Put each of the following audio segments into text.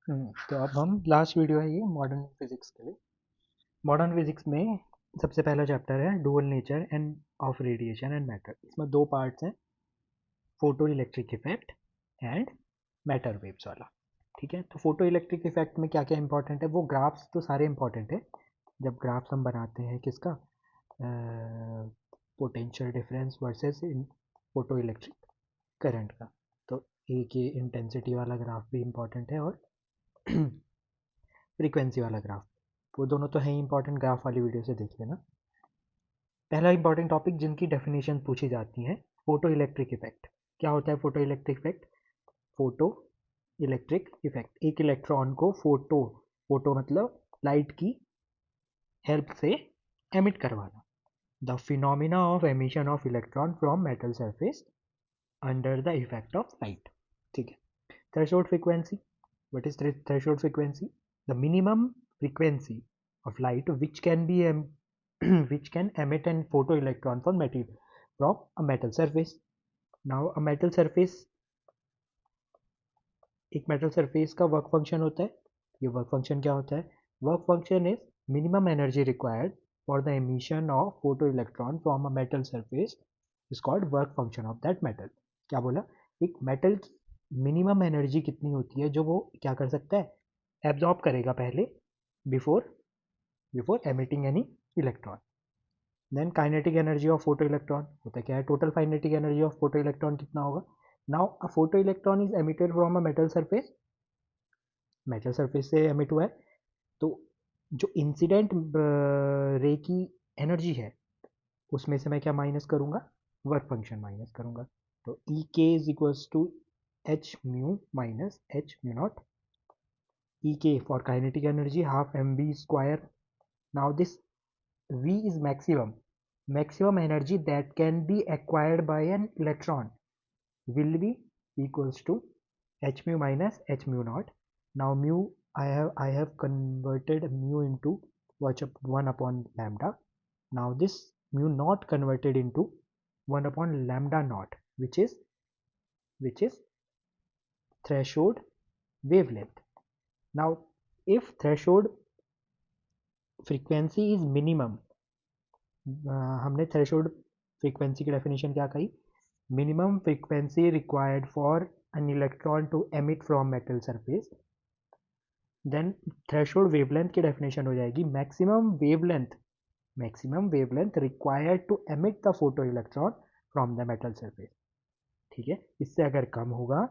तो अब हम लास्ट वीडियो है ये मॉडर्न फिजिक्स के लिए। मॉडर्न फिजिक्स में सबसे पहला चैप्टर है dual nature end of radiation and matter. इसमें दो पार्ट्स हैं, photo electric effect and matter waves वाला। ठीक है, तो फोटो इलेक्ट्रिक इफेक्ट में क्या क्या इंपॉर्टेंट है, वो ग्राफ्स तो सारे इंपॉर्टेंट है। जब ग्राफ्स हम बनाते हैं किसका, potential difference versus photo electric current का, तो एक ये इंटेंसिटी वाला ग्राफ भी इम्पॉर्टेंट है और फ्रीक्वेंसी वाला ग्राफ, वो दोनों तो हैं इंपॉर्टेंट। ग्राफ वाली वीडियो से देख लेना। पहला इंपॉर्टेंट टॉपिक जिनकी डेफिनेशन पूछी जाती है, फोटो इलेक्ट्रिक इफेक्ट। क्या होता है photo electric effect? Photo electric effect, एक इलेक्ट्रॉन को फोटो, फोटो मतलब लाइट की हेल्प से एमिट करवाना। The phenomena of emission of electron from metal surface under the effect of light. ठीक है, threshold frequency. What is threshold frequency? The minimum frequency of light which can be which can emit an photoelectron from a metal surface. Now a metal surface, एक metal surface का work function होता है। ये work function क्या होता है? Work function is minimum energy required for the emission of photoelectron from a metal surface is called work function of that metal. क्या बोला? एक metal मिनिमम एनर्जी कितनी होती है जो वो क्या कर सकता है, एब्जॉर्ब करेगा पहले, before emitting any electron. Then kinetic energy of photoelectron होता है क्या है, total kinetic energy of photoelectron कितना होगा। Now a photoelectron is emitted from a metal surface, metal surface से एमिट हुआ है, तो जो इंसिडेंट रे की एनर्जी है उसमें से मैं क्या माइनस करूंगा, वर्क फंक्शन माइनस करूंगा। तो E K is equals to H mu minus H mu naught, E k for kinetic energy half mv square. Now this V is maximum energy that can be acquired by an electron will be equals to h mu minus h mu naught. Now mu I have converted mu into 1 upon lambda. Now this mu naught converted into 1 upon lambda naught, which is threshold wavelength. Now if threshold frequency is minimum, हमने threshold frequency की definition क्या कही, minimum frequency required for an electron to emit from metal surface. Then threshold wavelength की definition हो जाएगी maximum wavelength required to emit the photoelectron from the metal surface. ठीक है, इससे अगर कम होगा,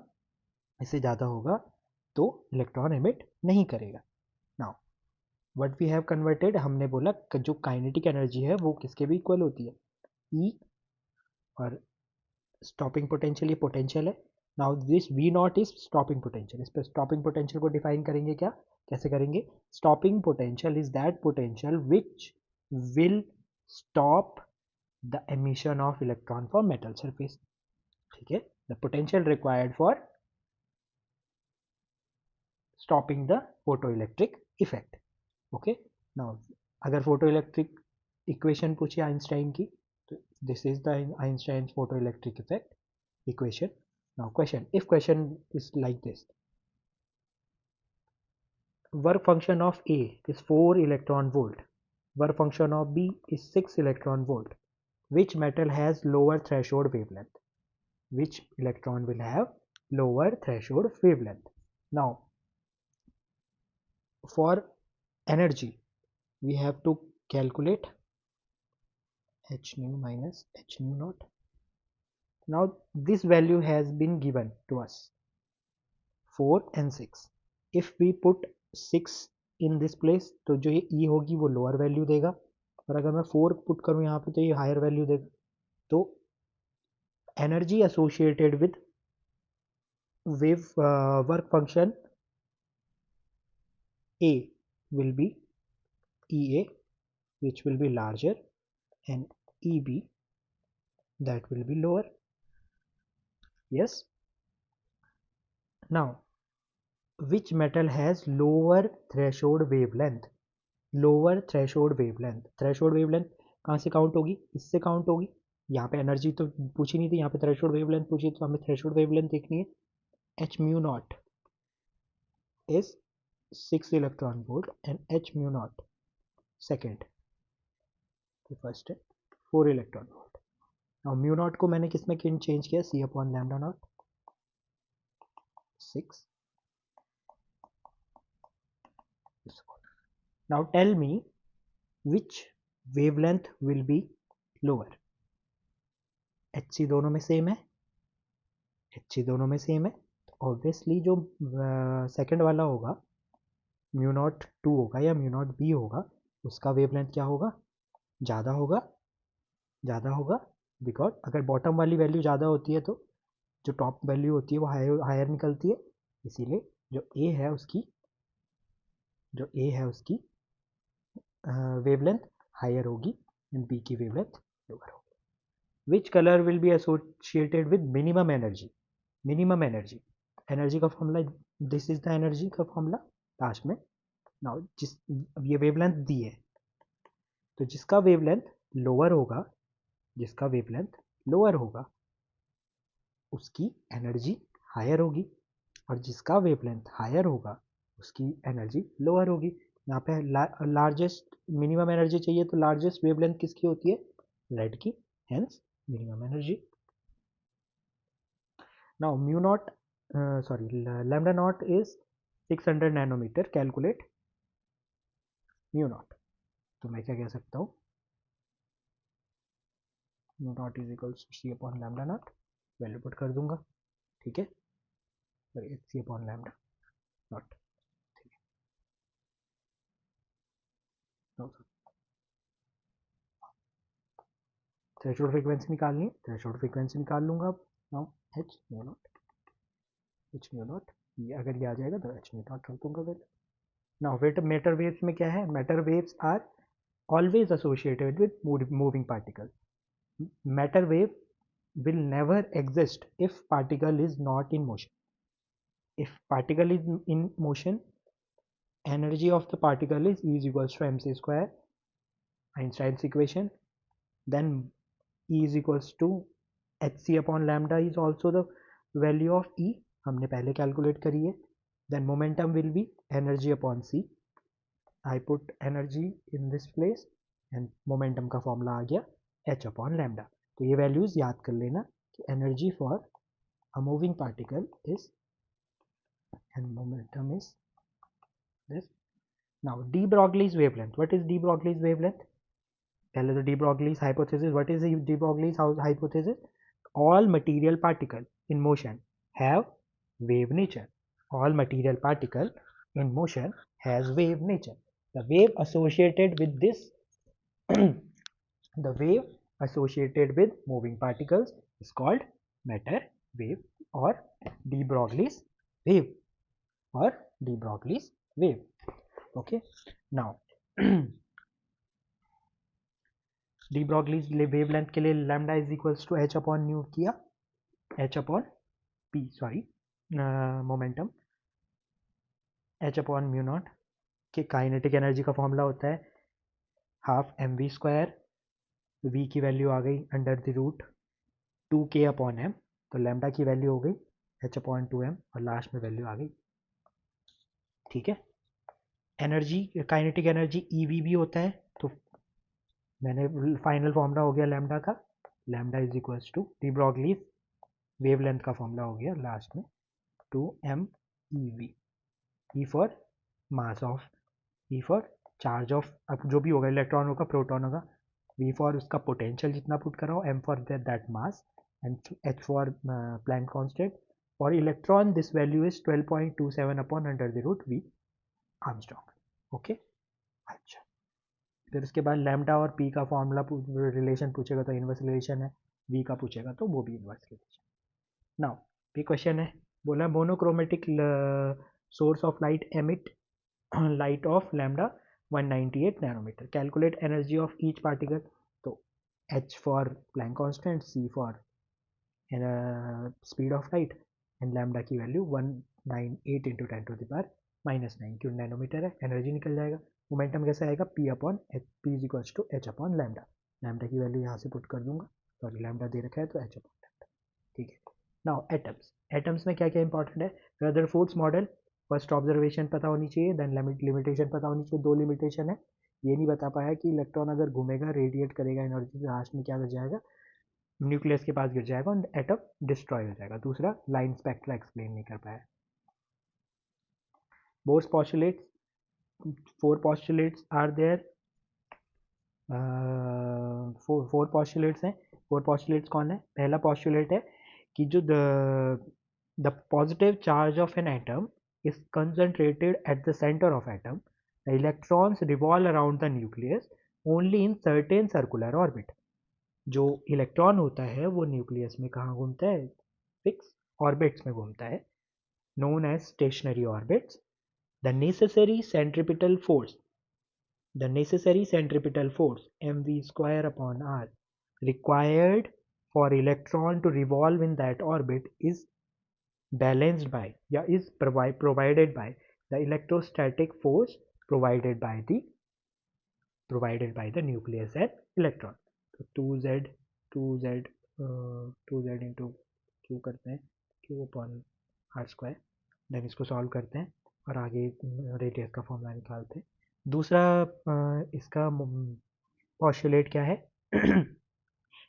इससे ज़्यादा होगा तो इलेक्ट्रॉन एमिट नहीं करेगा। Now what we have converted, हमने बोला जो काइनेटिक एनर्जी है वो किसके भी इक्वल होती है, ई, और स्टॉपिंग पोटेंशियल ये पोटेंशियल है। Now this V naught is stopping potential. इस पर स्टॉपिंग पोटेंशियल को डिफाइन करेंगे क्या, कैसे करेंगे, stopping potential is that potential which will stop the emission of electron from metal surface. ठीक है, the potential required for stopping the photo electric effect. Okay, now अगर फोटो इलेक्ट्रिक इक्वेशन पूछिए Einstein की, तो this is the Einstein photo electric effect equation. Now question, if question is like this, work function of A is 4 electron volt, work function of B is 6 electron volt, which metal has lower threshold wavelength, which electron will have lower threshold wavelength. Now for energy we have to calculate h nu minus h nu naught. Now this value has been given to us, 4 and 6. If we put 6 in this place, तो जो ये E होगी वो lower value देगा, और अगर मैं 4 put करूँ यहाँ पे तो ये हायर वैल्यू देगा। तो energy associated with wave work function A will be EA, which will be larger, and EB, that will be lower. Yes. Now which metal has lower threshold wavelength, lower threshold wavelength, threshold wavelength कहाँ से count होगी, इससे count होगी। यहाँ पे energy तो पूछी नहीं थी, यहाँ पे थ्रेशोल्ड वेवलेंथ पूछी, तो हमें थ्रेशोल्ड वेवलेंथ देखनी है। H mu not is 6 electron volt and h mu not second, तो फर्स्ट है 4 इलेक्ट्रॉन वोल्ट। और म्यू नॉट को मैंने किस में चेंज किया, c upon lambda not 6। Now tell me which wavelength will be lower. HC दोनों में सेम है, HC दोनों में सेम है, तो ऑब्वियसली जो सेकंड वाला होगा म्यू नॉट 2 होगा या म्यू नॉट बी होगा, उसका वेवलेंथ क्या होगा, ज़्यादा होगा, ज़्यादा होगा। बिकॉज अगर बॉटम वाली वैल्यू ज़्यादा होती है तो जो टॉप वैल्यू होती है वो हायर निकलती है, इसीलिए जो ए है उसकी वेवलेंथ हायर होगी एंड बी की वेवलेंथ लोअर होगी। Which colour will be associated with minimum energy, minimum energy, energy का formula, this is the energy का फॉर्मूला लास्ट में। नाउ जिस, अब ये वेवलेंथ दी है, तो जिसका वेवलेंथ लोअर होगा, जिसका वेवलेंथ लोअर होगा उसकी एनर्जी हायर होगी, और जिसका वेवलेंथ हायर होगा उसकी एनर्जी लोअर होगी। यहाँ पे लार्जेस्ट मिनिमम एनर्जी चाहिए, तो लार्जेस्ट वेवलेंथ किसकी होती है, रेड की, hence minimum energy. Now mu not sorry lambda not is 600 nanometre, calculate mu not. तो मैं क्या कह सकता हूँ, mu not is equals to c upon lambda not, value put कर दूंगा, ठीक है, c upon lambda not. Threshold frequency निकालनी है, थ्रेशोल्ड फ्रीक्वेंसी निकाल लूंगा अब। Now H mu not, H mu not, ये अगर ये आ जाएगा तो एच म्यू नॉट रख दूंगा value. Now wait matter waves में क्या है, matter waves are always associated with moving particle. Matter wave will never exist if particle is not in motion. If particle is in motion, energy of the particle is E is equals to mc square, Einstein's equation. Then E is equals to hc upon lambda is also the value of E, हमने पहले calculate करी है। Then momentum will be energy upon c, I put energy in this place and momentum का formula आ गया h upon lambda। तो ये values याद कर लेना कि energy for a moving particle is, and momentum is this. Now de Broglie's wavelength, what is de Broglie's wavelength, पहले तो de Broglie's hypothesis, what is the de Broglie's hypothesis, all material particle in motion have wave nature, all material particle in motion has wave nature, the wave associated with this the wave associated with moving particles is called matter wave or de Broglie's wave or de Broglie's wave. Okay, now de Broglie's wavelength के लिए lambda is equals to h upon nu किया, h upon p, sorry momentum h upon mu naught के kinetic energy का formula होता है half M V square, V की value आ गई under the root 2k upon M, तो lambda की वैल्यू हो गई h अपॉन 2m और लास्ट में वैल्यू आ गई, ठीक है। एनर्जी, काइनेटिक एनर्जी EV भी होता है, तो मैंने फाइनल फॉर्मूला हो गया लैम्डा का, lambda is equals to de Broglie's wavelength का फॉर्मूला हो गया लास्ट में 2m EV, E for mass of, E for charge of, अब जो भी होगा इलेक्ट्रॉन होगा प्रोटॉन होगा, V फॉर उसका पोटेंशियल जितना पुट कर रहा हो, M for that mass and H for Planck constant. For electron this value is 12.27 upon under the root V angstrom. Okay, अच्छा, फिर उसके बाद लैम्डा और पी का फॉर्मूला रिलेशन पूछेगा तो इनवर्स रिलेशन है, वी का पूछेगा तो वो भी इनवर्स रिलेशन। नाउ ये क्वेश्चन है, बोला monochromatic source of light emit light of lambda 198 nanometer, calculate energy of each particle, तो H for Planck constant, C for speed of light and lambda की वैल्यू 198 इंटू 10⁻⁻9 क्यों nanometre है, energy निकल जाएगा। Momentum कैसे आएगा, P upon H, P is equals to H upon lambda, lambda की value यहाँ से पुट कर दूंगा, सॉरी लैम्डा दे रखा है तो एच अपॉन लैम्डा, ठीक है। नाउ एटम्स, एटम्स में क्या क्या इंपॉर्टेंट है, रदरफोर्ड्स मॉडल फर्स्ट ऑब्जर्वेशन पता होनी चाहिए, देन लिमिटेशन पता होनी चाहिए। 2 लिमिटेशन है, ये नहीं बता पाया कि इलेक्ट्रॉन अगर घूमेगा रेडिएट करेगा एनर्जी, तो लास्ट में क्या कर जाएगा, न्यूक्लियस के पास गिर जाएगा और एटम डिस्ट्रॉय हो जाएगा। दूसरा, लाइन स्पेक्ट्रा एक्सप्लेन नहीं कर पाया। Bohr's postulates, 4 postulates are there, 4 postulates हैं। 4 postulates कौन है? पहला postulate है कि जो the positive charge of an atom is concentrated at the center of atom. The electrons revolve around the nucleus only in certain circular orbit. जो electron होता है वो न्यूक्लियस में कहाँ घूमता है? फिक्स ऑर्बिट्स में घूमता है, known as stationary orbits. The necessary centripetal force mv square upon r required for electron to revolve in that orbit is balanced by is provided by the electrostatic force provided by the nucleus and electron. तो 2z into q करते हैं, q upon r square, then इसको solve करते हैं और आगे radius का formula निकालते हैं। दूसरा इसका पॉस्टुलेट क्या है?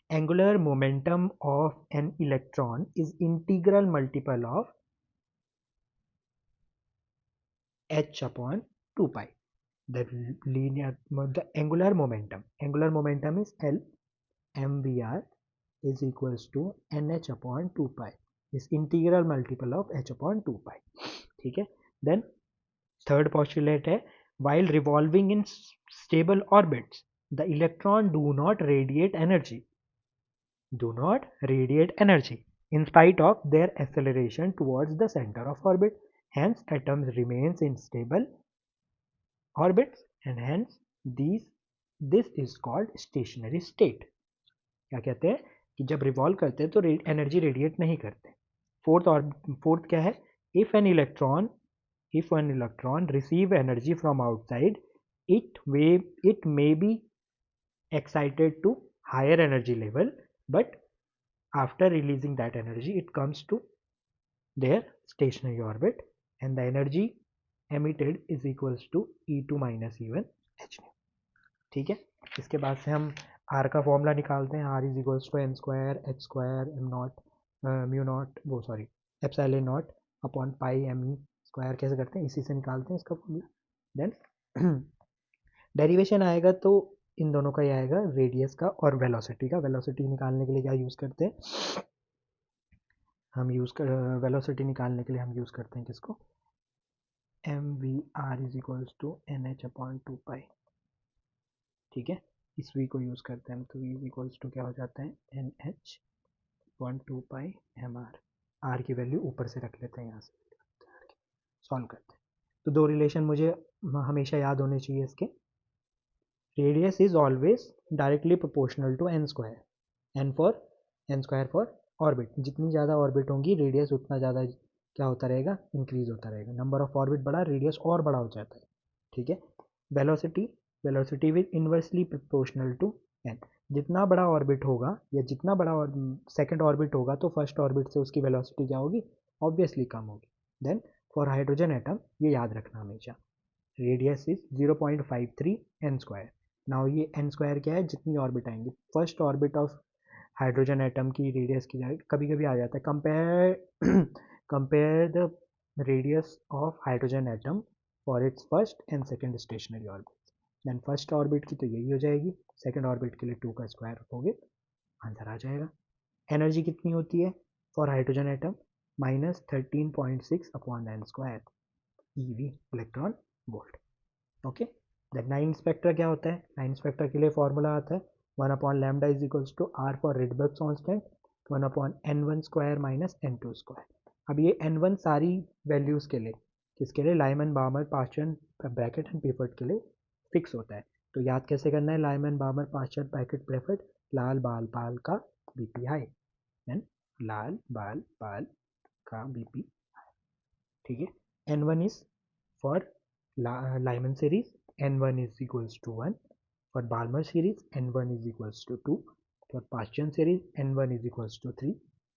Angular momentum of an electron is integral multiple of h upon 2 pi. The angular momentum is L mvr is equals to nh upon 2 pi, is integral multiple of h upon 2 pi. ठीक है। Then third postulate है, while revolving in stable orbits the electron do not radiate energy in spite of their acceleration towards the center of orbit. Hence atoms remains in stable orbits and hence this is called stationary state. क्या कहते हैं कि जब revolve करते हैं तो energy radiate नहीं करते। फोर्थ क्या है? If an electron receive energy from outside, it may be excited to higher energy level, but after releasing that energy it comes to their stationary orbit and the energy emitted is equals to E2 minus E1 h nu. ठीक है। इसके बाद से हम R का formula निकालते हैं। R is equals to N square H square M naught mu naught epsilon naught upon pi M E square. कैसे करते हैं? इसी से निकालते हैं इसका फॉर्मूला। देन डेरिवेशन आएगा तो इन दोनों का ही आएगा, रेडियस का और वेलोसिटी का। वेलोसिटी निकालने के लिए क्या यूज़ करते हैं हम? वेलोसिटी निकालने के लिए हम यूज़ करते हैं किसको? M V R is equals to N H upon 2 pi. ठीक है, इस v को यूज़ करते हैं तो v इज इक्वल्स टू क्या हो जाता है? N H upon 2 pi M R. R की वैल्यू ऊपर से रख लेते हैं, यहाँ से सॉल्व करते हैं। तो 2 रिलेशन मुझे हमेशा याद होने चाहिए इसके। Radius is always directly proportional to N square, N square for orbit. जितनी ज़्यादा ऑर्बिट होंगी रेडियस उतना ज़्यादा क्या होता रहेगा? इंक्रीज होता रहेगा। नंबर ऑफ ऑर्बिट बढ़ा, रेडियस और बड़ा हो जाता है। ठीक है। Velocity with inversely proportional to N. जितना बड़ा ऑर्बिट होगा या जितना बड़ा सेकंड ऑर्बिट होगा तो फर्स्ट ऑर्बिट से उसकी वेलोसिटी क्या होगी? ऑब्वियसली कम होगी। देन फॉर हाइड्रोजन एटम ये याद रखना हमेशा, radius is 0.53 N square. Now ये एन स्क्वायर क्या है? जितनी ऑर्बिट आएंगी, first orbit of hydrogen atom की रेडियस की जाएगी। कभी कभी आ जाता है compare the radius of hydrogen atom for its first and second stationary orbit. Then first orbit की तो यही हो जाएगी, सेकेंड ऑर्बिट के लिए 2 का स्क्वायर रखोगे, आंसर आ जाएगा। एनर्जी कितनी होती है for hydrogen atom? -13.6 upon N square eV electron volt. Okay. Then line spectra क्या होता है? लाइन स्पेक्ट्रा के लिए फॉर्मूला आता है 1 upon lambda is equals to R for Rydberg constant 1 upon n1 square minus n2 square. अब ये n1 सारी वैल्यूज़ के लिए किसके लिए? Lyman Balmer Paschen Brackett and pivot के लिए फिक्स होता है। तो याद कैसे करना है? Lyman Balmer Paschen Brackett Pfund, Lal Bal Pal का बीपी हाई, देन लाल बाल पाल का बीपी हाई। ठीक है। n1 is for Lyman series, n1 is equals to 1. For Balmer series, n1 is equals to 2. For Paschen series, n1 is equals to 3.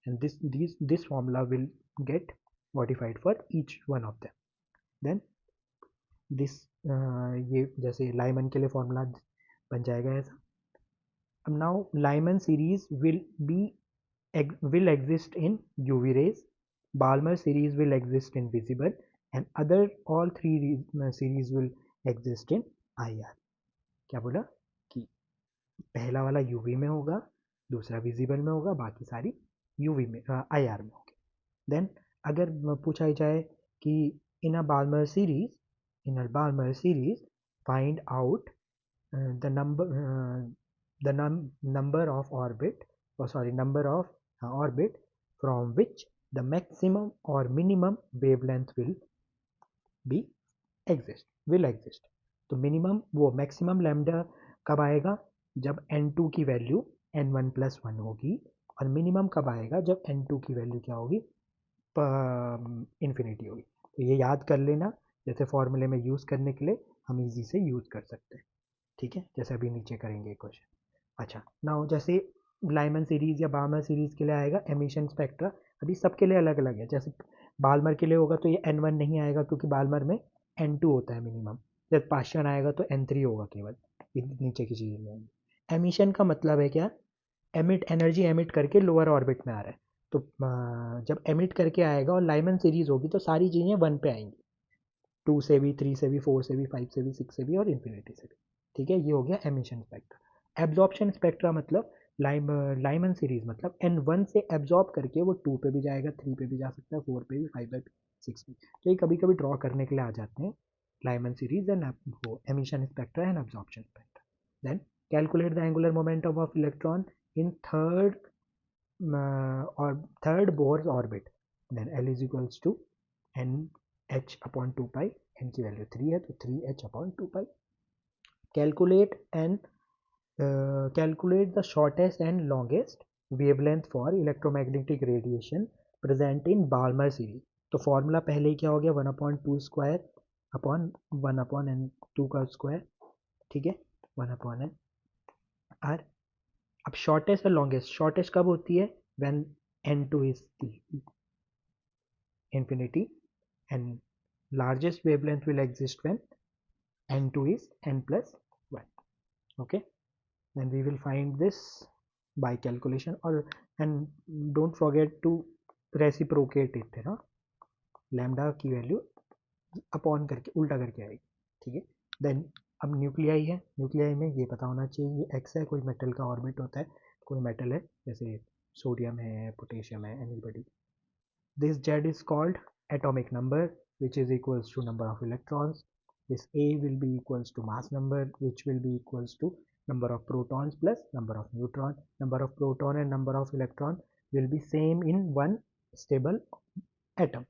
And this formula will get modified for each one of them. Then this ये जैसे Lyman के लिए formula बन जाएगा ऐसा. अब now Lyman series will exist in UV rays. Balmer series will exist in visible, and other all three series will exist in IR. क्या बोला कि पहला वाला UV में होगा, दूसरा विजिबल में होगा, बाकी सारी UV में IR में होगी. देन अगर पूछा जाए कि in a Balmer series find out the number number of number of orbit from which the maximum or minimum wavelength will exist. तो मिनिमम वो मैक्सिमम लैम्डा कब आएगा जब n2 की वैल्यू n1 प्लस 1 होगी, और मिनिमम कब आएगा जब n2 की वैल्यू क्या होगी, इन्फिनिटी होगी. तो ये याद कर लेना, जैसे फॉर्मूले में यूज़ करने के लिए हम इजी से यूज़ कर सकते हैं. ठीक है, जैसे अभी नीचे करेंगे क्वेश्चन. अच्छा, नाउ जैसे लाइमन सीरीज या बाल्मर सीरीज के लिए आएगा एमिशन स्पेक्ट्रा. अभी सबके लिए अलग अलग है. जैसे बाल्मर के लिए होगा तो ये n1 नहीं आएगा क्योंकि बाल्मर में n2 होता है मिनिमम. जब पाशियन आएगा तो n3 होगा केवल. नीचे की चीज़ में एमिशन का मतलब है क्या, एनर्जी एमिट करके लोअर ऑर्बिट में आ रहा है. तो जब एमिट करके आएगा और लाइमन सीरीज होगी तो सारी चीज़ें 1 पे आएंगी, 2 से भी, 3 से भी, 4 से भी, 5 से भी, 6 से भी और इन्फिनिटी से भी. ठीक है, ये हो गया एमिशन स्पेक्ट्रा. एब्जॉर्प्शन स्पेक्ट्रा मतलब लाइमन सीरीज मतलब n1 से एब्जॉर्ब करके वो 2 पे भी जाएगा, 3 पे भी जा सकता है, 4 पे भी, 5 पे भी, 6 पे. तो ये कभी कभी ड्रॉ करने के लिए आ जाते हैं लाइमन सीरीज एंड वो emission spectra and absorption spectra. Then calculate the angular momentum of electron in third Bohr's orbit. Then L is equals to NH upon 2 pi. N की वैल्यू 3 है तो 3H upon 2 pi. Calculate the shortest and longest wavelength for electromagnetic radiation present in Balmer series. तो formula पहले ही क्या हो गया, 1/2 square upon 1/n2 का square. ठीक है, 1/n आर. अब शॉर्टेस्ट और लॉन्गेस्ट, शॉर्टेस्ट कब होती है when n2 is infinity, and largest wavelength will exist when n2 is n plus 1. Okay, then we will find this by calculation, or and don't forget to reciprocate it, है ना, lambda की value upon करके उल्टा करके आएगी. ठीक है, then अब न्यूक्लियाई है. न्यूक्लियाई में ये पता होना चाहिए ये एक्स है, कोई मेटल का ऑर्बिट होता है, कोई मेटल है जैसे सोडियम है, पोटेशियम है, anybody. This Z is called atomic number, which is equals to number of electrons. This A will be equals to mass number, which will be equals to number of protons plus number of neutron. Number of proton and number of electron will be same in one stable atom.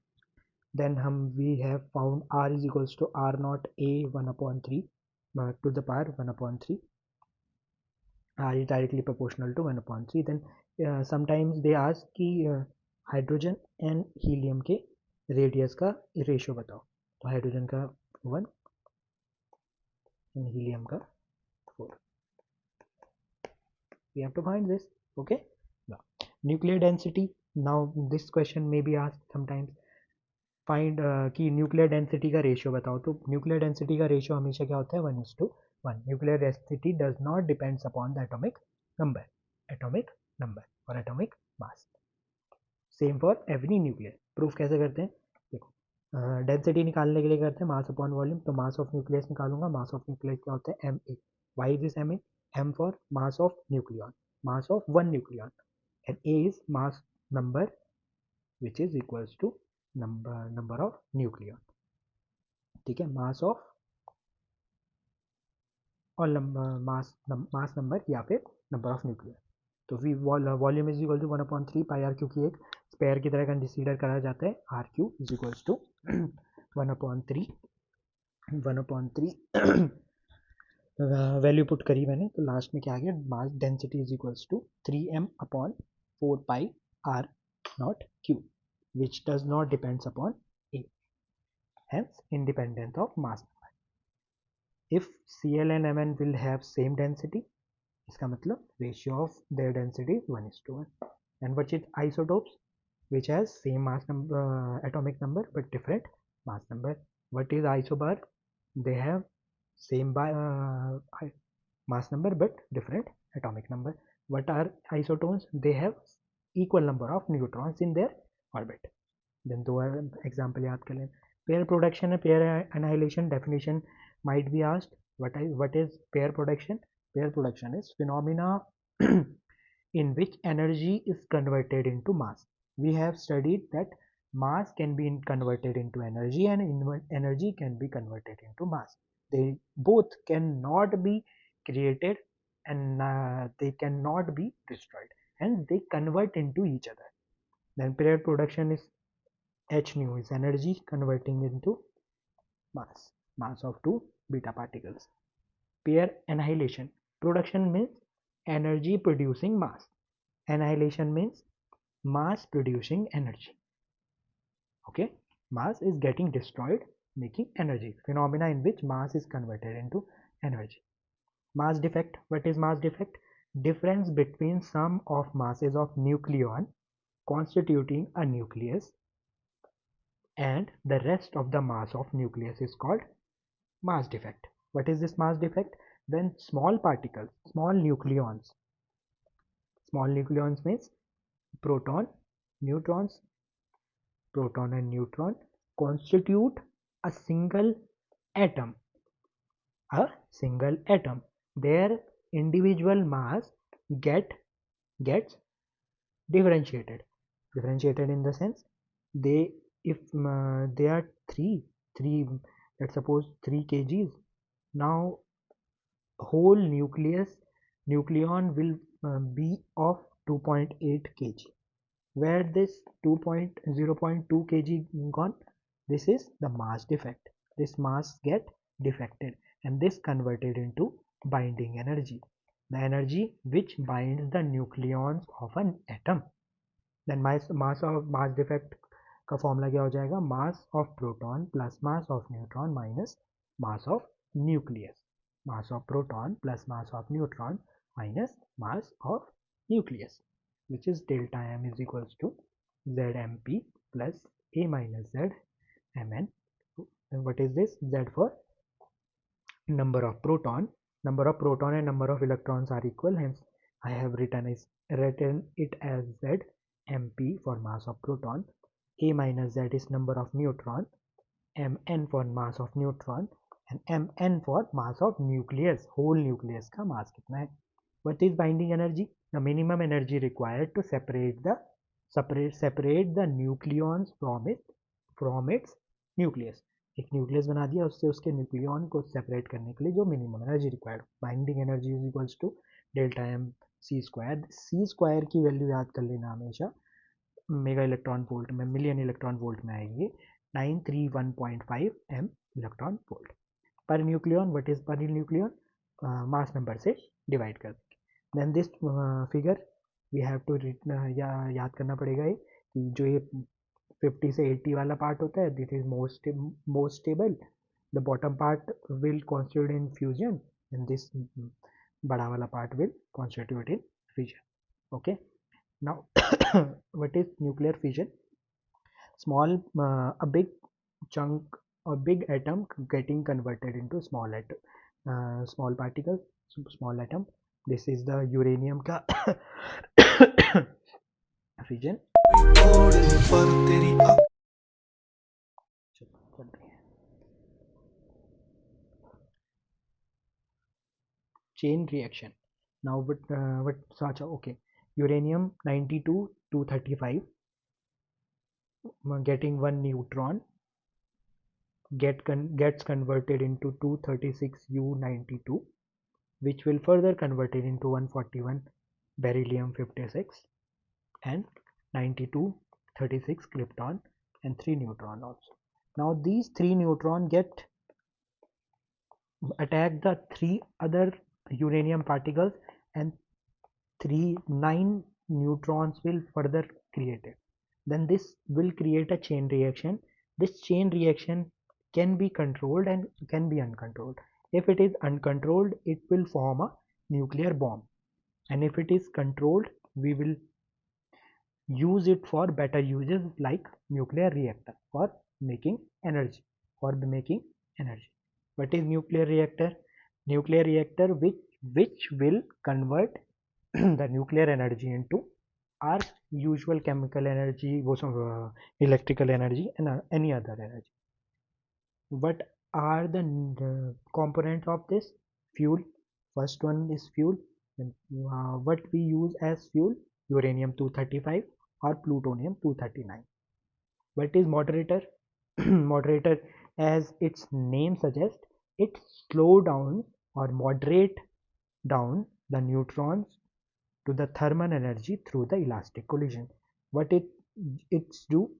Then we have found R is equals to R naught A 1/3 to the power 1/3. R is directly proportional to 1/3. Then sometimes they ask कि hydrogen and helium के radius का ratio बताओ. तो hydrogen का 1 and helium का 4. we have to find this. Okay, now nuclear density. Now this question may be asked sometimes. Find कि nuclear density का ratio बताओ. तो न्यूक्लियर डेंसिटी का रेशियो हमेशा क्या होता है, 1:1. Nuclear density does not depends upon the atomic number और atomic mass. Same for every nuclear. Proof कैसे करते हैं, देखो डेंसिटी निकालने के लिए करते हैं मास अपॉन वॉल्यूम. तो मास ऑफ न्यूक्लियस निकालूंगा. मास ऑफ न्यूक्लियस क्या होता है, Ma. Why is this Ma? M for mass of nucleon, mass of one nucleon, and A is mass number which is equals to number of nucleon. ठीक है, mass of और मास number या फिर number of nucleon. तो V volume is equal to 1/3 pi R, क्योंकि एक sphere की तरह कंसिडर करा जाता है. R cube is equals to 1/3 value put करी मैंने, तो लास्ट में क्या आ गया, mass density is equals to 3m/4 pi R naught cube, which does not depends upon A, hence independent of mass number. If Cl and Mn will have same density, इसका मतलब ratio of their density is 1:1. And what is isotopes, which has same mass number, atomic number but different mass number. What is isobar? They have same mass number but different atomic number. What are isotones? They have equal number of neutrons in their orbit. Then दो example याद कर लें. Pair production and pair annihilation definition might be asked. What is pair production? Pair production is phenomena in which energy is converted into mass. We have studied that mass can be converted into energy and energy can be converted into mass. They both cannot be created and they cannot be destroyed, and they convert into each other. Then pair production is h nu is energy converting into mass of two beta particles. Pair annihilation. Production means energy producing mass. Annihilation means mass producing energy. Okay, mass is getting destroyed, making energy. Phenomena in which mass is converted into energy. Mass defect. What is mass defect? Difference between sum of masses of nucleon constituting a nucleus and the rest of the mass of nucleus is called mass defect. What is this mass defect? Then small particles, small nucleons means proton, neutrons, proton and neutron constitute a single atom. Their individual mass gets differentiated. Differentiated in the sense they, if they are three, let's suppose 3 kgs. Now whole nucleon will be of 2.8 kg. Where this 0.2 kg gone? This is the mass defect. This mass get defected and this converted into binding energy, the energy which binds the nucleons of an atom. Then mass defect का formula क्या हो जाएगा? Mass of proton plus mass of neutron minus mass of nucleus. Mass of proton plus mass of neutron minus mass of nucleus, which is delta m is equals to zmp plus a minus z mn. And what is this? Z for number of proton and number of electrons are equal, hence I have written it as z mp for mass of proton, a minus z is number of neutron, mn for mass of neutron and mn for mass of nucleus. Whole nucleus का mass कितना है? What is binding energy? The minimum energy required to separate the nucleons from its nucleus. एक nucleus बना दिया, उससे उसके nucleon को separate करने के लिए जो minimum energy required. Binding energy is equals to delta M C square. C square की वैल्यू याद कर लेना हमेशा मेगा इलेक्ट्रॉन वोल्ट में, मिलियन इलेक्ट्रॉन वोल्ट में आएगी. 931.5 m electron volt per nucleon. What is per nucleon? Mass number से divide कर देंगे. Then this figure we have to याद करना पड़ेगा ये कि जो ये 50 से 80 वाला पार्ट होता है, this is most stable. The bottom part will constitute in fusion and this बड़ा वाला part will constitute in fission. Okay, now what is nuclear fission? A big chunk or big atom getting converted into small particles, small atom. This is the uranium का fission. Chain reaction. Now what such? Okay, uranium 92 235 getting one neutron gets converted into 236 U92, which will further converted into 141 beryllium 56 and 92 36 krypton and 3 neutron also. Now these 3 neutron get attack the 3 other uranium particles and 9 neutrons will further created. Then this will create a chain reaction. This chain reaction can be controlled and can be uncontrolled. If it is uncontrolled, it will form a nuclear bomb, and if it is controlled, we will use it for better uses like nuclear reactor for making energy. for making energy. What is nuclear reactor? Nuclear reactor which will convert the nuclear energy into our usual chemical energy, electrical energy, and any other energy. What are the components of this? Fuel. First one is fuel. And, what we use as fuel? Uranium 235 or plutonium 239. What is moderator? Moderator, as its name suggests, it slow down or moderate down the neutrons to the thermal energy through the elastic collision. What it do,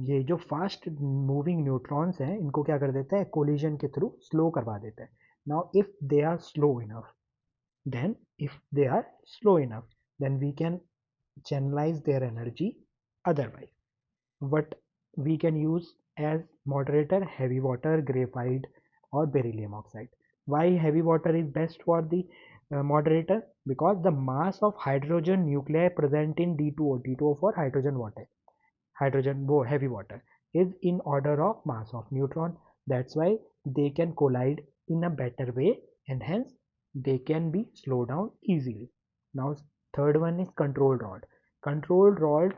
ये जो fast moving neutrons हैं इनको क्या कर देता है, collision के through slow करवा देता है. Now if they are slow enough, then if they are slow enough, then we can channelize their energy otherwise. What we can use as moderator? Heavy water, graphite, or beryllium oxide. Why heavy water is best for the moderator? Because the mass of hydrogen nuclei present in D2O, D2O for hydrogen water, hydrogen heavy water, is in order of mass of neutron. That's why they can collide in a better way, and hence they can be slowed down easily. Now third one is control rod. Control rod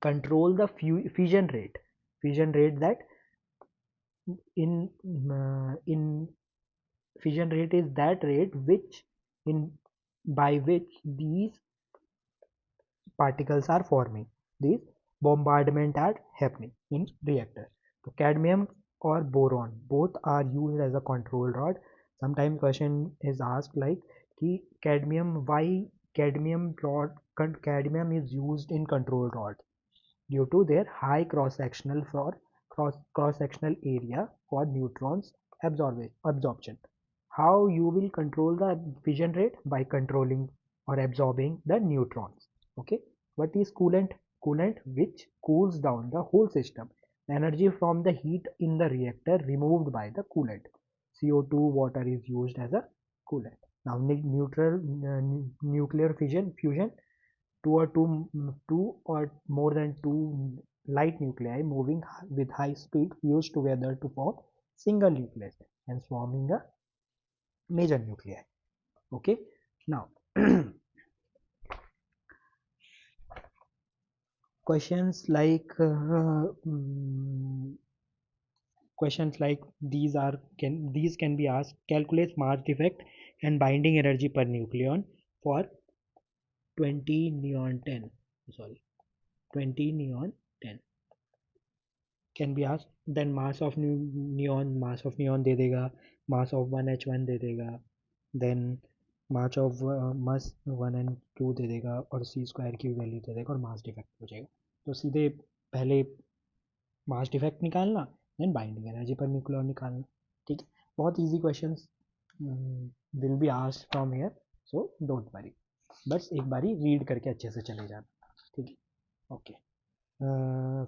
control the fission rate. Fission rate, that in fission rate is that rate which in by which these particles are forming, these bombardment are happening in reactor. So cadmium or boron both are used as a control rod. Sometimes question is asked like ki cadmium, why cadmium rod, cadmium is used in control rod? Due to their high cross-sectional area for neutrons absorption. How you will control the fission rate? By controlling or absorbing the neutrons. Okay. What is coolant? Coolant which cools down the whole system. Energy from the heat in the reactor removed by the coolant. CO2 water is used as a coolant. Now nuclear fusion, two or more than two light nuclei moving with high speed fuse together to form single nucleus and forming a major nuclei. Okay. Now questions like questions like these can be asked. Calculate mass defect and binding energy per nucleon for 20 neon 10, sorry, 20 neon 10 can be asked. Then mass of neon दे देगा, mass of 1H1 दे देगा, then mass 1 and 2 दे देगा और C square की value दे देगा और mass defect हो जाएगा. तो सीधे पहले मास डिफेक्ट निकालना, then binding energy per nucleon निकालना. ठीक है, बहुत easy questions will be asked from here, so don't worry, बस एक बारी रीड करके अच्छे से चले जाना. ठीक है, ओके.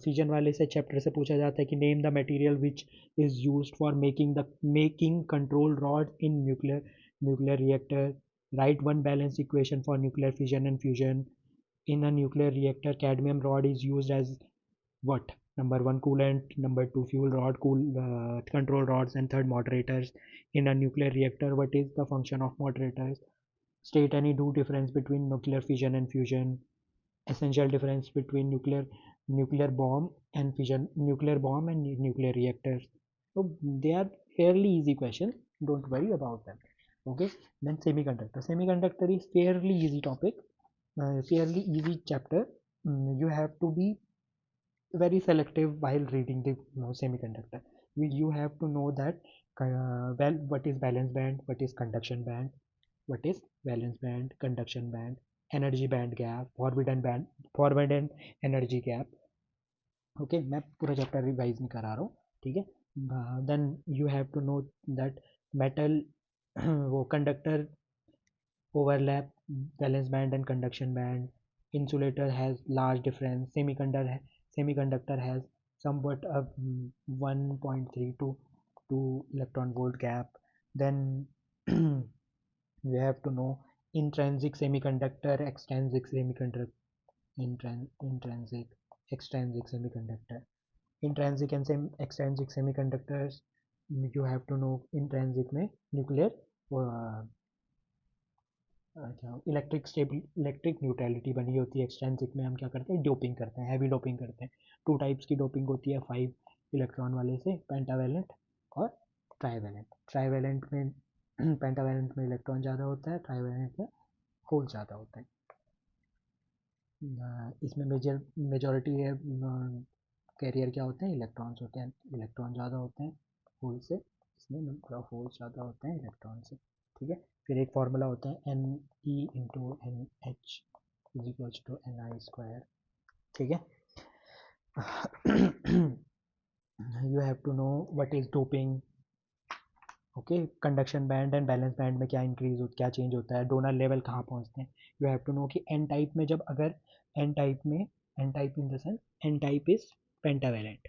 फिजन वाले से चैप्टर से पूछा जाता है कि name the material which is used for making control rod in nuclear reactor. Right one balance equation for nuclear fission and fusion. In a nuclear reactor, cadmium rod is used as what? Number one, coolant. Number two, fuel rod, control rods, and third, moderators. In a nuclear reactor, what is the function of moderators? State any two difference between nuclear fission and fusion. Essential difference between nuclear bomb and fission, nuclear bomb and nuclear reactors. So they are fairly easy questions. Don't worry about them. Okay. Then semiconductor. Semiconductor is fairly easy topic. Fairly easy chapter. You have to be very selective while reading the semiconductor. You have to know that well, what is valence band, what is conduction band, what is valence band, conduction band, energy band gap, forbidden energy gap. Okay, मैं पूरा chapter revise नहीं करा रहा हूँ. ठीक है. Then you have to know that metal वो conductor overlap valence band and conduction band. Insulator has large difference. Semiconductor has somewhat a 1.3 to 2 electron volt gap. Then you have to know intrinsic semiconductor, extrinsic semiconductor, intrinsic, extrinsic semiconductor. Intrinsic and extrinsic semiconductors, you have to know intrinsic में nuclear क्या electric neutrality बनी होती है। Extrinsic में हम क्या करते हैं, डोपिंग करते हैं, हैवी डोपिंग करते हैं। 2 टाइप्स की डोपिंग होती है 5 इलेक्ट्रॉन वाले से, पेंटावेलेंट और ट्राईवेलेंट। ट्राईवेलेंट में पेंटावेलेंट में इलेक्ट्रॉन ज़्यादा होता है, ट्राईवेलेंट में होल ज़्यादा होता है। इसमें मेजॉरिटी है कैरियर क्या होते हैं, इलेक्ट्रॉन्स होते हैं, इलेक्ट्रॉन ज़्यादा होते हैं होल से, इसमें नंबर ऑफ होल ज़्यादा होते हैं इलेक्ट्रॉन से। ठीक है, फिर एक फार्मूला होता है N E into N H is equals to N I square. ठीक है, you have to know what is doping. Okay, conduction band and balance band में क्या इंक्रीज हो, क्या चेंज होता है, डोनर लेवल कहाँ पहुँचते हैं। यू हैव टू नो कि एन टाइप में जब अगर एन टाइप में, N type in the sense N type is pentavalent,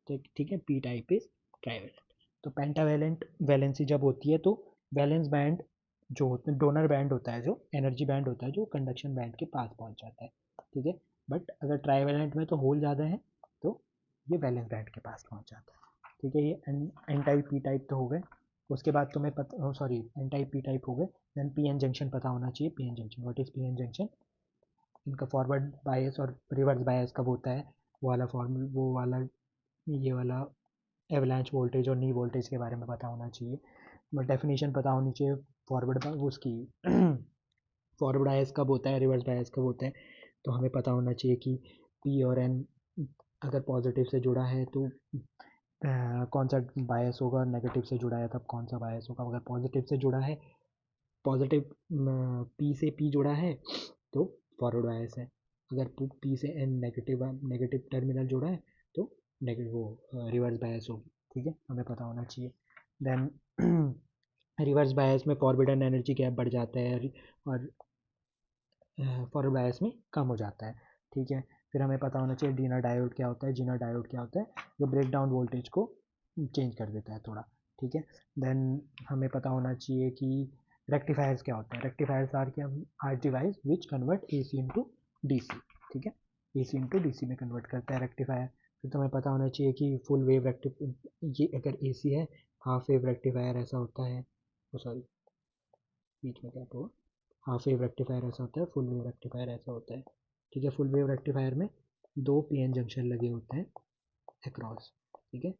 ठीक है, पी टाइप इज ट्राइवेलेंट। तो पेंटावेलेंट वैलेंसी जब होती है तो वैलेंस बैंड जो होता है, डोनर बैंड होता है, जो एनर्जी बैंड होता है, जो कंडक्शन बैंड के पास पहुँच जाता है। ठीक है, बट अगर ट्राइवेलेंट में तो होल ज़्यादा है तो ये वैलेंस बैंड के पास पहुँच जाता है। ठीक है, ये एन टाइप पी टाइप तो हो गए। उसके बाद तुम्हें पता, sorry, N type P type हो गए। देन पी एन जंक्शन पता होना चाहिए। P N junction, what is P N junction, इनका फॉरवर्ड बायस और रिवर्स बायस कब होता है, वो वाला फॉर्मूल, वो वाला, ये वाला एवलांच वोल्टेज और नी वोल्टेज के बारे में पता होना चाहिए। बट डेफिनेशन पता होनी चाहिए फॉरवर्ड उसकी फॉरवर्ड बायस कब होता है, रिवर्स बायस कब होता है। तो हमें पता होना चाहिए कि पी और एन अगर पॉजिटिव से जुड़ा है तो कौन सा बायस होगा, नेगेटिव से जुड़ा है तब कौन सा बायस होगा। अगर पॉजिटिव से जुड़ा है, पॉजिटिव पी से पी जुड़ा है तो फॉरवर्ड बायस है। अगर पी से एन नेगेटिव नेगेटिव टर्मिनल जुड़ा है तो नेगेटिव वो रिवर्स बायस होगी। ठीक है, हमें पता होना चाहिए। देन रिवर्स बायस में फॉरवर्ड एनर्जी गैप बढ़ जाता है और फॉरवर्ड बायस में कम हो जाता है। ठीक है, फिर हमें पता होना चाहिए डीनर डायोड क्या होता है, जीनर डायोड क्या होता है, जो ब्रेक डाउन वोल्टेज को चेंज कर देता है थोड़ा। ठीक है, देन हमें पता होना चाहिए कि रेक्टिफायर्स क्या होते हैं। रेक्टिफायर्स आर क्या, are device which convert A C into D C. ठीक है, ए सी इंटू डी सी में कन्वर्ट करता है रेक्टिफायर। फिर तुम्हें पता होना चाहिए कि फुल वेव ये अगर ए सी है, हाफ वेव रेक्टिफायर ऐसा होता है, सॉरी बीच में क्या हुआ, हाफ वेव रेक्टिफायर ऐसा होता है, फुल वेव रेक्टिफायर ऐसा होता है। ठीक है, फुल वेव रेक्टिफायर में 2 पीएन जंक्शन लगे होते हैं अक्रॉस। ठीक है,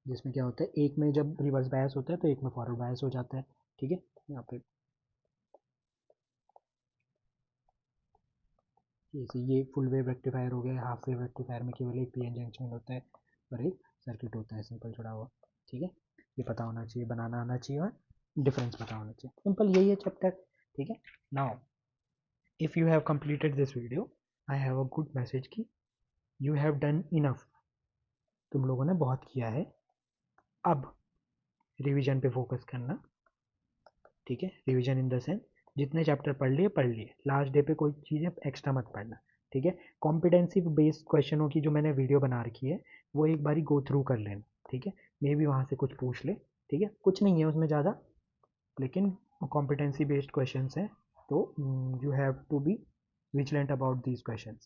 जिसमें क्या होता है, एक में जब रिवर्स बायस होता है तो एक में फॉरवर्ड बायस हो जाता है। ठीक है, यहाँ पे ये फुल वेव रेक्टिफायर हो गया। हाफ वेव रेक्टिफायर में केवल एक पीएन जंक्शन होता है और एक सर्किट होता है सिंपल जुड़ा हुआ। ठीक है, ये पता होना चाहिए, बनाना आना चाहिए और डिफरेंस पता होना चाहिए। सिंपल यही है चैप्टर। ठीक है, now if you have completed this video, I have a good message कि you have done enough, तुम लोगों ने बहुत किया है। अब रिवीजन पे फोकस करना। ठीक है, रिवीजन इन द सेंस जितने चैप्टर पढ़ लिए, लास्ट डे पे कोई चीज़ें एक्स्ट्रा मत पढ़ना। ठीक है, कॉम्पिटेंसी बेस्ड क्वेश्चनों की जो मैंने वीडियो बना रखी है वो एक बारी गो थ्रू कर लेना। ठीक है, मे भी वहाँ से कुछ पूछ ले। ठीक है, कुछ नहीं है उसमें ज़्यादा, लेकिन कॉम्पिटेंसी बेस्ड क्वेश्चन हैं, तो you have to be vigilant about these question.